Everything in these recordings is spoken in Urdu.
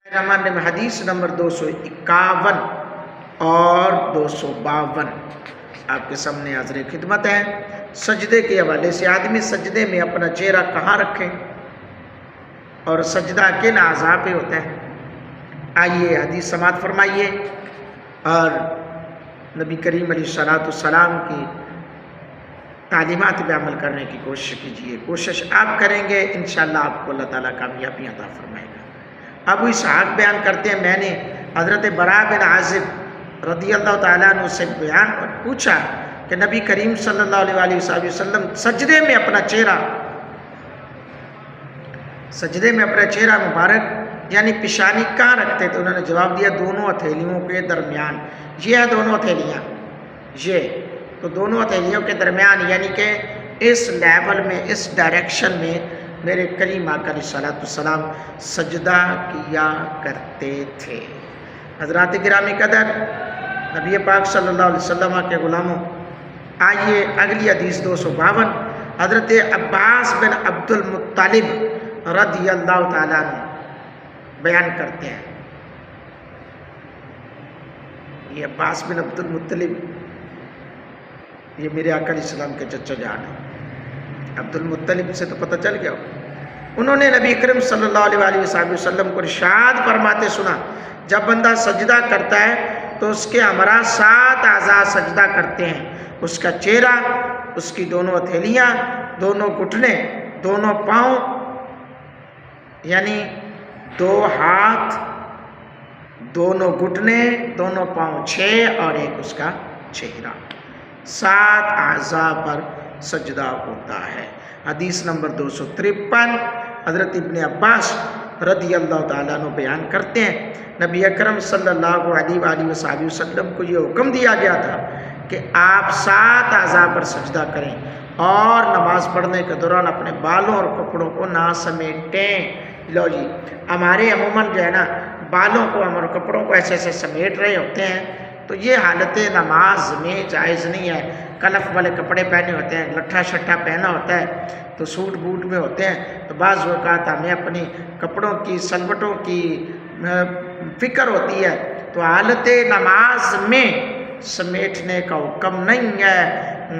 رحمان نے حدیث نمبر 251 اور 252 آپ کے سامنے حاضر خدمت ہے۔ سجدے کے حوالے سے آدمی سجدے میں اپنا چہرہ کہاں رکھے اور سجدہ کن اعضاء پہ ہوتا ہے، آئیے حدیث سماعت فرمائیے اور نبی کریم علیہ السلام کی تعلیمات پہ عمل کرنے کی کوشش کیجیے۔ کوشش آپ کریں گے انشاءاللہ آپ کو اللہ تعالیٰ کامیابی عطا فرمائے گا۔ ابو اسحاق بیان کرتے ہیں، میں نے حضرت براء بن عازب رضی اللہ تعالیٰ عنہ سے بیان پوچھا کہ نبی کریم صلی اللہ علیہ وسلم سجدے میں اپنا چہرہ مبارک یعنی پیشانی کہاں رکھتے تھے؟ انہوں نے جواب دیا دونوں ہتھیلیوں کے درمیان۔ یہ ہے دونوں ہتھیلیاں، یہ تو دونوں ہتھیلیوں کے درمیان یعنی کہ اس لیول میں، اس ڈائریکشن میں میرے کریم آقا علیہ السلام سجدہ کیا کرتے تھے۔ حضرات گرامی قدر، نبی پاک صلی اللہ علیہ وسلم کے غلاموں، آئیے اگلی حدیث 252 حضرت عباس بن عبد المطلب رضی اللہ تعالیٰ عنہ بیان کرتے ہیں۔ یہ عباس بن عبد المطلب یہ میرے آقا علیہ السلام کے چچا جان ہیں۔ عبد المطلب سے تو پتہ چل گیا ہو۔ انہوں نے نبی اکرم صلی اللہ علیہ وسلم کو ارشاد فرماتے سنا، جب بندہ سجدہ کرتا ہے تو اس کے ہمراہ 7 اعضاء سجدہ کرتے ہیں، اس کا چہرہ، اس کی دونوں ہتھیلیاں، دونوں گھٹنے، دونوں پاؤں یعنی 2 ہاتھ، دونوں گھٹنے، دونوں پاؤں 6 اور ایک اس کا چہرہ، 7 اعضاء پر سجدہ ہوتا ہے۔ حدیث نمبر 253 حضرت ابن عباس رضی اللہ تعالیٰ عنہ بیان کرتے ہیں، نبی اکرم صلی اللہ علیہ وسلم کو یہ حکم دیا گیا تھا کہ آپ 7 اعضاء پر سجدہ کریں اور نماز پڑھنے کے دوران اپنے بالوں اور کپڑوں کو نہ سمیٹیں۔ لو جی، ہمارے عموماً جو ہے نا بالوں کو اور کپڑوں کو ایسے ایسے سمیٹ رہے ہوتے ہیں، تو یہ حالت نماز میں جائز نہیں ہے۔ کلف والے کپڑے پہنے ہوتے ہیں، لٹھا شٹھا پہنا ہوتا ہے، تو سوٹ بوٹ میں ہوتے ہیں، تو بعض اوقات ہمیں اپنی کپڑوں کی سلوٹوں کی فکر ہوتی ہے، تو حالت نماز میں سمیٹنے کا حکم نہیں ہے،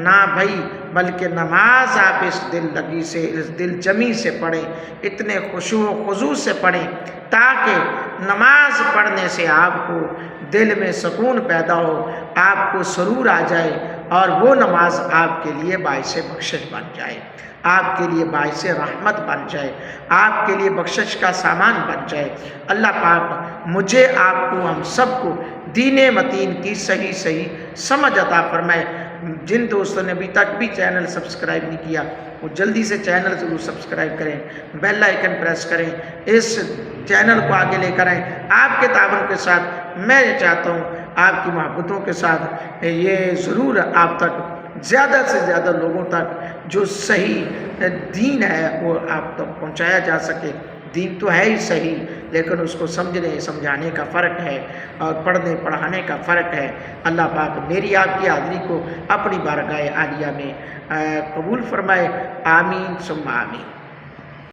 نہ بھائی، بلکہ نماز آپ اس دل لگی سے، اس دل جمی سے پڑھیں، اتنے خشوع و خضوع سے پڑھیں تاکہ نماز پڑھنے سے آپ کو دل میں سکون پیدا ہو، آپ کو سرور آ جائے اور وہ نماز آپ کے لیے باعث بخشش بن جائے، آپ کے لیے باعث رحمت بن جائے، آپ کے لیے بخشش کا سامان بن جائے۔ اللہ پاک مجھے، آپ کو، ہم سب کو دین متین کی صحیح سمجھ عطا فرمائے۔ جن دوستوں نے ابھی تک بھی چینل سبسکرائب نہیں کیا وہ جلدی سے چینل ضرور سبسکرائب کریں، بیل آئیکن پریس کریں، اس چینل کو آگے لے کر آئیں۔ آپ کے تعاون کے ساتھ میں یہ چاہتا ہوں، آپ کی محبتوں کے ساتھ یہ ضرور آپ تک، زیادہ سے زیادہ لوگوں تک جو صحیح دین ہے وہ آپ تک پہنچایا جا سکے۔ دین تو ہے ہی صحیح، لیکن اس کو سمجھنے سمجھانے کا فرق ہے اور پڑھنے پڑھانے کا فرق ہے۔ اللہ پاک میری آپ کی حاضری کو اپنی بارگاہ عالیہ میں قبول فرمائے، آمین ثم آمین۔